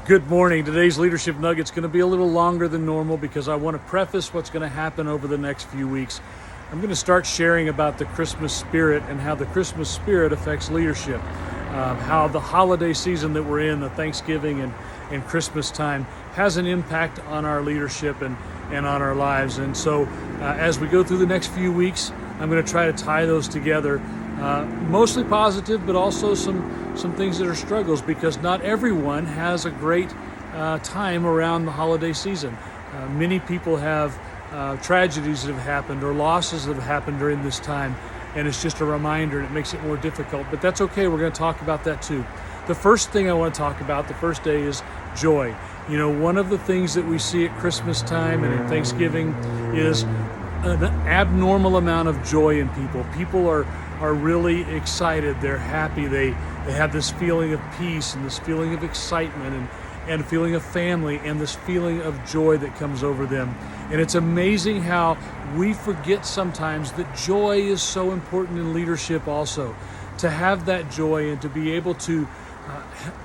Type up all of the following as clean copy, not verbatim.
Good morning. Today's Leadership Nugget's going to be a little longer than normal because I want to preface what's going to happen over the next few weeks. I'm going to start sharing about the Christmas spirit and how the Christmas spirit affects leadership, how the holiday season that we're in, the Thanksgiving and Christmas time, has an impact on our leadership and on our lives. And so as we go through the next few weeks, I'm going to try to tie those together, mostly positive, but also some things that are struggles, because not everyone has a great time around the holiday season. Many people have tragedies that have happened or losses that have happened during this time, and it's just a reminder, and it makes it more difficult. But that's okay. We're going to talk about that too. The first thing I want to talk about the first day is joy. You know, one of the things that we see at Christmas time and in Thanksgiving is an abnormal amount of joy in people. People are really excited. They're happy. They have this feeling of peace and this feeling of excitement and a feeling of family and this feeling of joy that comes over them. And it's amazing how we forget sometimes that joy is so important in leadership also. To have that joy and to be able to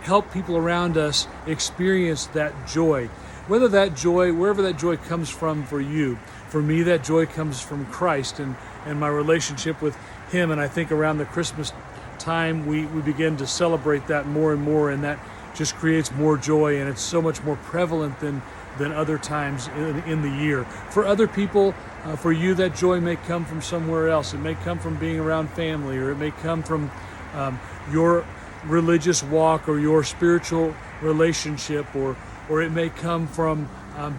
help people around us experience that joy. Whether that joy, wherever that joy comes from for you. For me, that joy comes from Christ and my relationship with Him. And I think around the Christmas time, we begin to celebrate that more and more, and that just creates more joy, and it's so much more prevalent than other times in the year. For other people, for you, that joy may come from somewhere else. It may come from being around family, or it may come from your religious walk or your spiritual relationship, or it may come from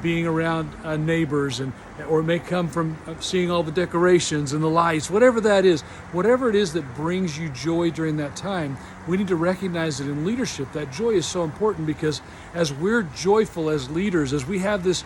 being around neighbors, or it may come from seeing all the decorations and the lights, whatever that is. Whatever it is that brings you joy during that time, we need to recognize that in leadership, that joy is so important, because as we're joyful as leaders, as we have this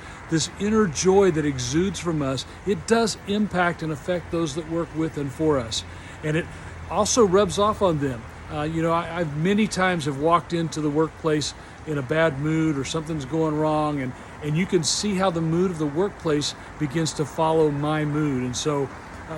inner joy that exudes from us, it does impact and affect those that work with and for us. And it also rubs off on them. I've many times have walked into the workplace in a bad mood or something's going wrong, and you can see how the mood of the workplace begins to follow my mood. And so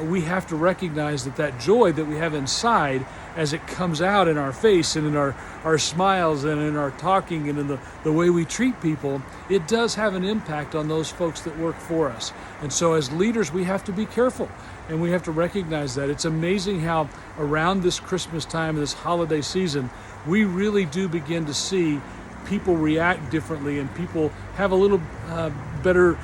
we have to recognize that joy that we have inside, as it comes out in our face and in our smiles and in our talking and in the way we treat people, it does have an impact on those folks that work for us. And so as leaders, we have to be careful, and we have to recognize that. It's amazing how around this Christmas time, this holiday season, we really do begin to see people react differently, and people have a little better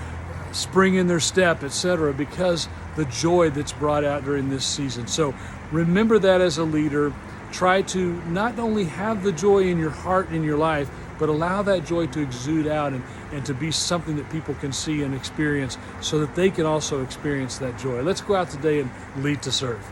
spring in their step, etc., because the joy that's brought out during this season. So remember that as a leader. Try to not only have the joy in your heart and in your life, but allow that joy to exude out and to be something that people can see and experience, so that they can also experience that joy. Let's go out today and lead to serve.